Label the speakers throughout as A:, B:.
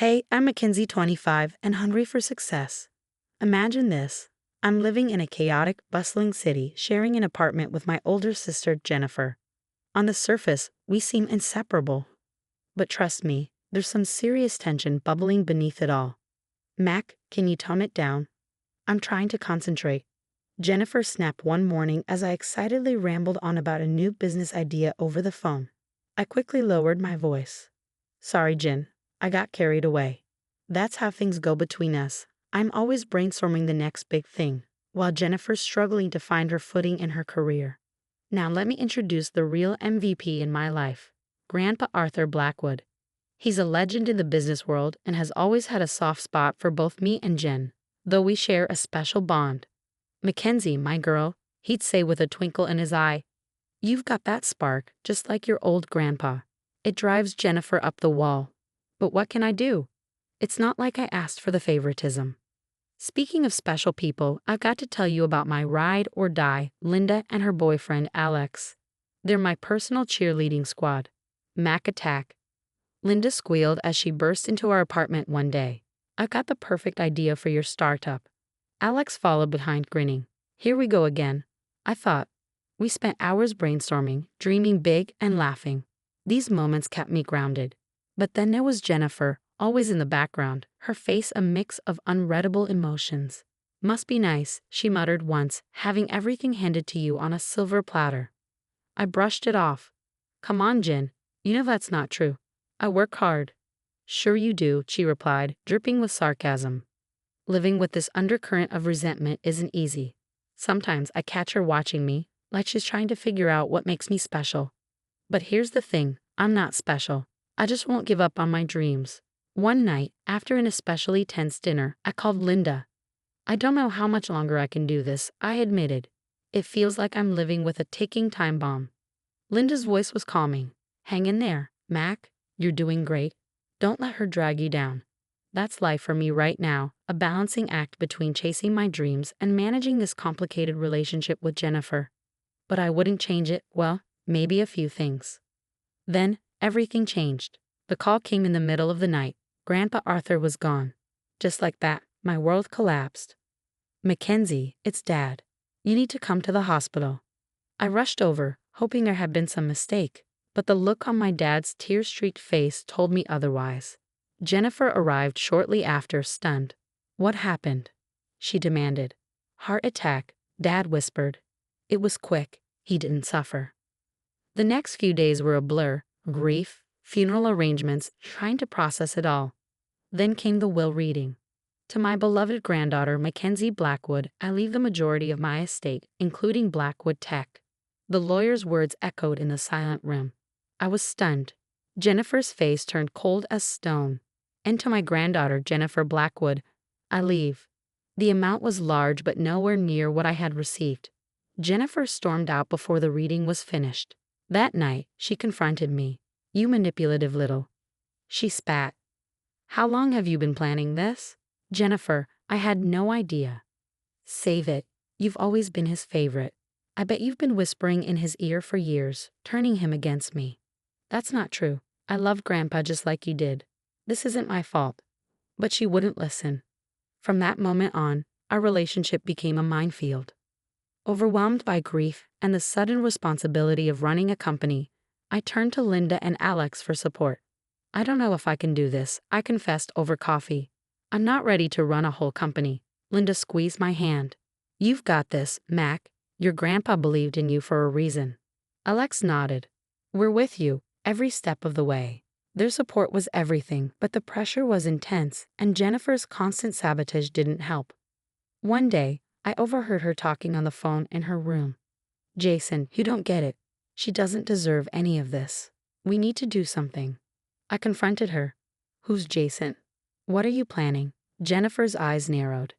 A: Hey, I'm McKenzie, 25, and hungry for success. Imagine this. I'm living in a chaotic, bustling city, sharing an apartment with my older sister, Jennifer. On the surface, we seem inseparable. But trust me, there's some serious tension bubbling beneath it all. Mac, can you tone it down? I'm trying to concentrate. Jennifer snapped one morning as I excitedly rambled on about a new business idea over the phone. I quickly lowered my voice. Sorry, Jen. I got carried away. That's how things go between us. I'm always brainstorming the next big thing, while Jennifer's struggling to find her footing in her career. Now let me introduce the real MVP in my life, Grandpa Arthur Blackwood. He's a legend in the business world and has always had a soft spot for both me and Jen, though we share a special bond. "McKenzie, my girl," he'd say with a twinkle in his eye. "You've got that spark, just like your old grandpa." It drives Jennifer up the wall. But what can I do? It's not like I asked for the favoritism. Speaking of special people, I've got to tell you about my ride or die, Linda and her boyfriend, Alex. They're my personal cheerleading squad. Mac attack. Linda squealed as she burst into our apartment one day. "I've got the perfect idea for your startup." Alex followed behind, grinning. "Here we go again." I thought. We spent hours brainstorming, dreaming big, and laughing. These moments kept me grounded. But then there was Jennifer, always in the background, her face a mix of unreadable emotions. "Must be nice," she muttered once, "having everything handed to you on a silver platter." I brushed it off. "Come on, Jen. You know that's not true. I work hard." "Sure you do," she replied, dripping with sarcasm. Living with this undercurrent of resentment isn't easy. Sometimes I catch her watching me, like she's trying to figure out what makes me special. But here's the thing, I'm not special. I just won't give up on my dreams. One night, after an especially tense dinner, I called Linda. "I don't know how much longer I can do this," I admitted. "It feels like I'm living with a ticking time bomb." Linda's voice was calming. "Hang in there, Mac. You're doing great. Don't let her drag you down." That's life for me right now, a balancing act between chasing my dreams and managing this complicated relationship with Jennifer. But I wouldn't change it, well, maybe a few things. Then, everything changed. The call came in the middle of the night. Grandpa Arthur was gone. Just like that, my world collapsed. "McKenzie, it's Dad. You need to come to the hospital." I rushed over, hoping there had been some mistake, but the look on my dad's tear-streaked face told me otherwise. Jennifer arrived shortly after, stunned. "What happened?" she demanded. "Heart attack," Dad whispered. It was quick. He didn't suffer. The next few days were a blur, grief, funeral arrangements, trying to process it all. Then came the will reading. To my beloved granddaughter, Mackenzie Blackwood, I leave the majority of my estate, including Blackwood Tech. The lawyer's words echoed in the silent room. I was stunned. Jennifer's face turned cold as stone. And to my granddaughter, Jennifer Blackwood, I leave. The amount was large but nowhere near what I had received. Jennifer stormed out before the reading was finished. That night, she confronted me. "You manipulative little." She spat. "How long have you been planning this?" "Jennifer, I had no idea." "Save it. You've always been his favorite. I bet you've been whispering in his ear for years, turning him against me." "That's not true. I love Grandpa just like you did. This isn't my fault." But she wouldn't listen. From that moment on, our relationship became a minefield. Overwhelmed by grief and the sudden responsibility of running a company, I turned to Linda and Alex for support. "I don't know if I can do this," I confessed over coffee. "I'm not ready to run a whole company." Linda squeezed my hand. "You've got this, Mac. Your grandpa believed in you for a reason." Alex nodded. "We're with you, every step of the way." Their support was everything, but the pressure was intense, and Jennifer's constant sabotage didn't help. One day, I overheard her talking on the phone in her room. "Jason, you don't get it. She doesn't deserve any of this. We need to do something." I confronted her. "Who's Jason? What are you planning?" Jennifer's eyes narrowed.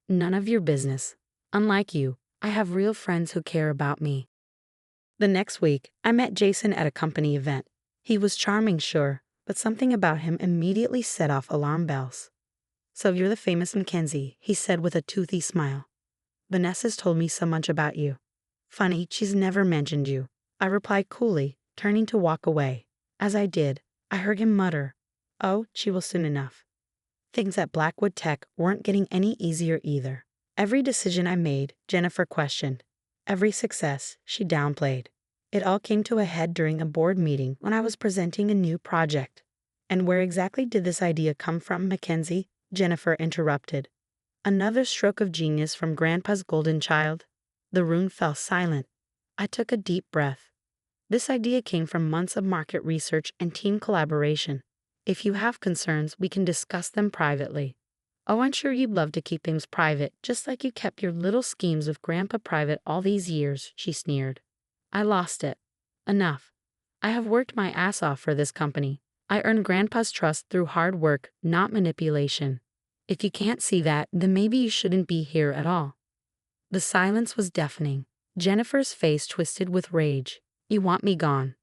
A: "None of your business. Unlike you, I have real friends who care about me." The next week, I met Jason at a company event. He was charming, sure, but something about him immediately set off alarm bells. "So you're the famous McKenzie," he said with a toothy smile. "Vanessa's told me so much about you." "Funny, she's never mentioned you," I replied coolly, turning to walk away. As I did, I heard him mutter, "Oh, she will soon enough." Things at Blackwood Tech weren't getting any easier either. Every decision I made, Jennifer questioned. Every success, she downplayed. It all came to a head during a board meeting when I was presenting a new project. And where exactly did this idea come from, McKenzie? Jennifer interrupted. Another stroke of genius from Grandpa's golden child? The room fell silent. I took a deep breath. This idea came from months of market research and team collaboration. If you have concerns, we can discuss them privately. Oh, I'm sure you'd love to keep things private, just like you kept your little schemes with Grandpa private all these years, she sneered. I lost it. Enough. I have worked my ass off for this company. I earned Grandpa's trust through hard work, not manipulation. If you can't see that, then maybe you shouldn't be here at all. The silence was deafening. Jennifer's face twisted with rage. You want me gone?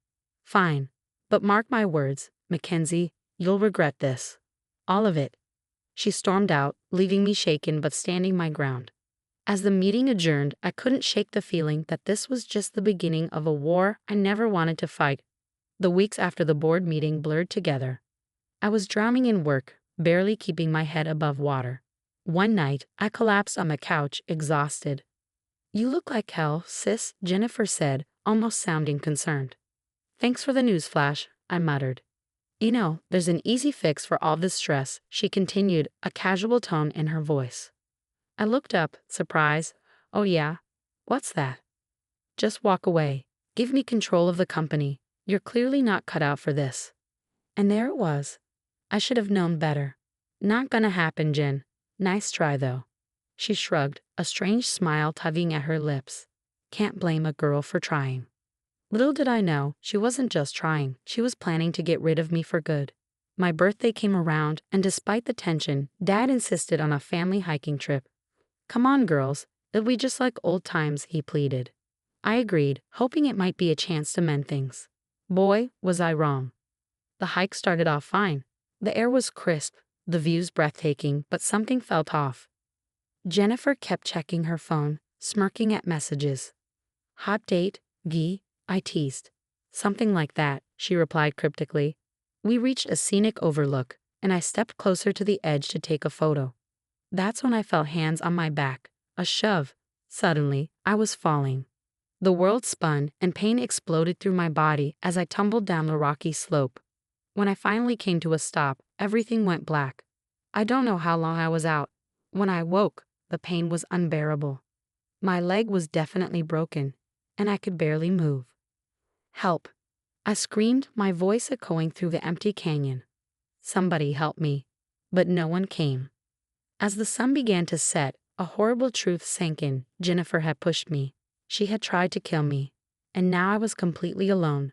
A: Fine. But mark my words, McKenzie, you'll regret this. All of it. She stormed out, leaving me shaken but standing my ground. As the meeting adjourned, I couldn't shake the feeling that this was just the beginning of a war I never wanted to fight. The weeks after the board meeting blurred together. I was drowning in work, barely keeping my head above water. One night, I collapsed on the couch, exhausted. You look like hell, sis, Jennifer said, almost sounding concerned. Thanks for the news flash, I muttered. You know, there's an easy fix for all this stress, she continued, a casual tone in her voice. I looked up, surprised. Oh yeah? What's that? Just walk away. Give me control of the company. You're clearly not cut out for this. And there it was. I should have known better. Not gonna happen, Jen. Nice try, though. She shrugged, a strange smile tugging at her lips. Can't blame a girl for trying. Little did I know, she wasn't just trying, she was planning to get rid of me for good. My birthday came around, and despite the tension, Dad insisted on a family hiking trip. Come on, girls, it'll be just like old times, he pleaded. I agreed, hoping it might be a chance to mend things. Boy, was I wrong. The hike started off fine. The air was crisp, the views breathtaking, but something felt off. Jennifer kept checking her phone, smirking at messages. Hot date, Guy, I teased. Something like that, she replied cryptically. We reached a scenic overlook, and I stepped closer to the edge to take a photo. That's when I felt hands on my back, a shove. Suddenly, I was falling. The world spun, and pain exploded through my body as I tumbled down the rocky slope. When I finally came to a stop, everything went black. I don't know how long I was out. When I woke, the pain was unbearable. My leg was definitely broken, and I could barely move. Help! I screamed, my voice echoing through the empty canyon. Somebody help me. But no one came. As the sun began to set, a horrible truth sank in. Jennifer had pushed me. She had tried to kill me. And now I was completely alone.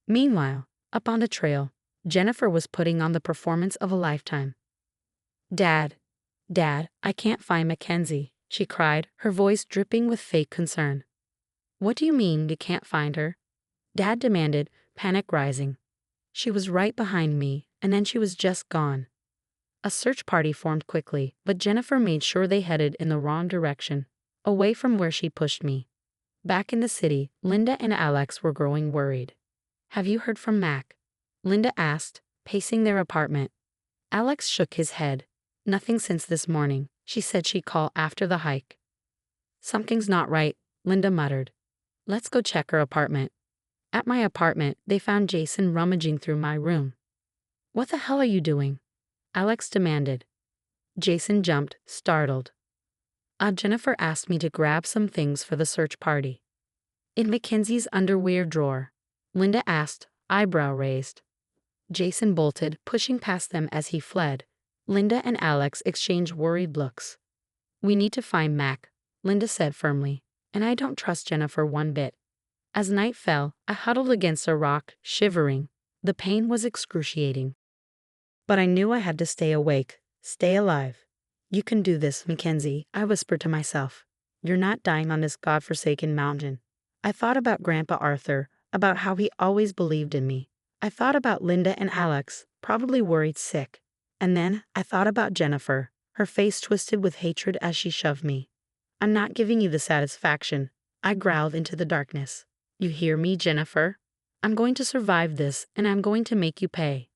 A: Meanwhile, up on the trail, Jennifer was putting on the performance of a lifetime. Dad, I can't find McKenzie, she cried, her voice dripping with fake concern. What do you mean you can't find her? Dad demanded, panic rising. She was right behind me, and then she was just gone. A search party formed quickly, but Jennifer made sure they headed in the wrong direction, away from where she pushed me. Back in the city, Linda and Alex were growing worried. Have you heard from Mac? Linda asked, pacing their apartment. Alex shook his head. Nothing since this morning. She said she'd call after the hike. Something's not right, Linda muttered. Let's go check her apartment. At my apartment, they found Jason rummaging through my room. What the hell are you doing? Alex demanded. Jason jumped, startled. Jennifer asked me to grab some things for the search party. In Mackenzie's underwear drawer, Linda asked, eyebrow raised. Jason bolted, pushing past them as he fled. Linda and Alex exchanged worried looks. We need to find Mac, Linda said firmly, and I don't trust Jennifer one bit. As night fell, I huddled against a rock, shivering. The pain was excruciating. But I knew I had to stay awake, stay alive. You can do this, McKenzie, I whispered to myself. You're not dying on this godforsaken mountain. I thought about Grandpa Arthur, about how he always believed in me. I thought about Linda and Alex, probably worried sick. And then I thought about Jennifer, her face twisted with hatred as she shoved me. I'm not giving you the satisfaction, I growled into the darkness. You hear me, Jennifer? I'm going to survive this, and I'm going to make you pay.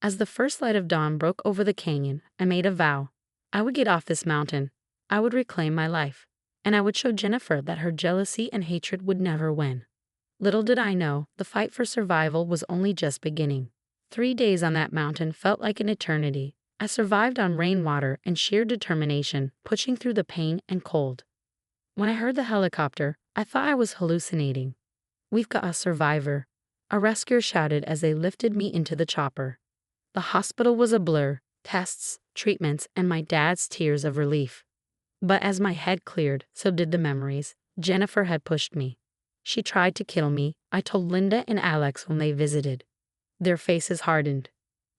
A: As the first light of dawn broke over the canyon, I made a vow. I would get off this mountain. I would reclaim my life. And I would show Jennifer that her jealousy and hatred would never win. Little did I know, the fight for survival was only just beginning. 3 days on that mountain felt like an eternity. I survived on rainwater and sheer determination, pushing through the pain and cold. When I heard the helicopter, I thought I was hallucinating. "We've got a survivor," a rescuer shouted as they lifted me into the chopper. The hospital was a blur, tests, treatments, and my dad's tears of relief. But as my head cleared, so did the memories. Jennifer had pushed me. She tried to kill me, I told Linda and Alex when they visited. Their faces hardened.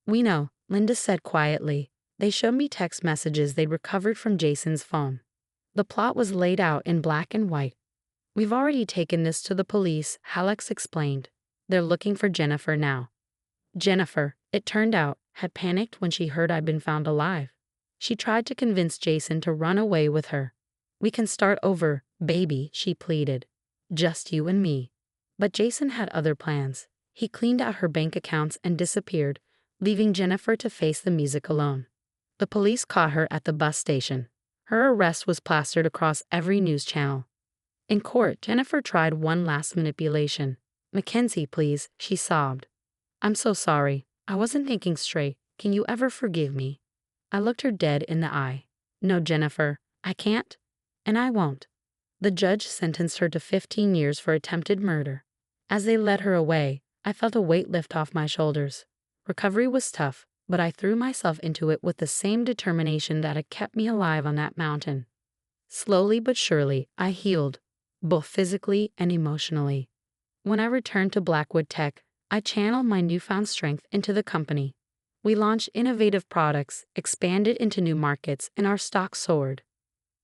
A: "We know," Linda said quietly. They showed me text messages they'd recovered from Jason's phone. The plot was laid out in black and white. "We've already taken this to the police," Alex explained. "They're looking for Jennifer now." Jennifer, it turned out, had panicked when she heard I'd been found alive. She tried to convince Jason to run away with her. "We can start over, baby," she pleaded. "Just you and me." But Jason had other plans. He cleaned out her bank accounts and disappeared, leaving Jennifer to face the music alone. The police caught her at the bus station. Her arrest was plastered across every news channel. In court, Jennifer tried one last manipulation. "McKenzie, please," she sobbed. "I'm so sorry. I wasn't thinking straight. Can you ever forgive me?" I looked her dead in the eye. "No, Jennifer, I can't, and I won't." The judge sentenced her to 15 years for attempted murder. As they led her away, I felt a weight lift off my shoulders. Recovery was tough, but I threw myself into it with the same determination that had kept me alive on that mountain. Slowly but surely, I healed, both physically and emotionally. When I returned to Blackwood Tech, I channeled my newfound strength into the company. We launched innovative products, expanded into new markets, and our stock soared.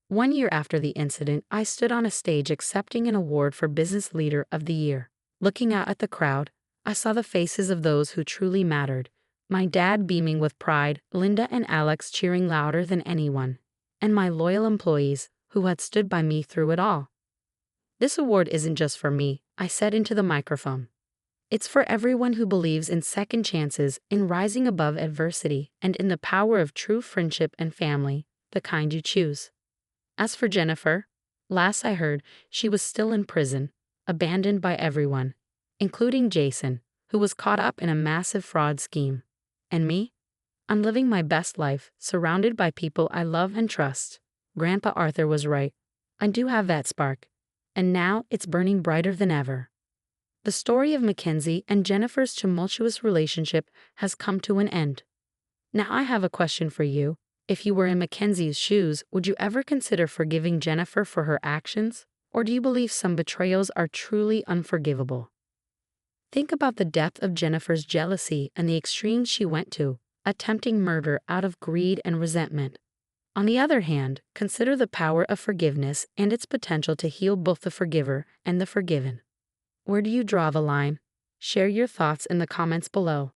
A: 1 year after the incident, I stood on a stage accepting an award for Business Leader of the Year. Looking out at the crowd, I saw the faces of those who truly mattered. My dad beaming with pride, Linda and Alex cheering louder than anyone, and my loyal employees who had stood by me through it all. "This award isn't just for me," I said into the microphone. "It's for everyone who believes in second chances, in rising above adversity, and in the power of true friendship and family, the kind you choose." As for Jennifer, last I heard, she was still in prison, abandoned by everyone, including Jason, who was caught up in a massive fraud scheme. And me? I'm living my best life, surrounded by people I love and trust. Grandpa Arthur was right. I do have that spark, and now it's burning brighter than ever. The story of McKenzie and Jennifer's tumultuous relationship has come to an end. Now I have a question for you. If you were in McKenzie's shoes, would you ever consider forgiving Jennifer for her actions? Or do you believe some betrayals are truly unforgivable? Think about the depth of Jennifer's jealousy and the extremes she went to, attempting murder out of greed and resentment. On the other hand, consider the power of forgiveness and its potential to heal both the forgiver and the forgiven. Where do you draw the line? Share your thoughts in the comments below.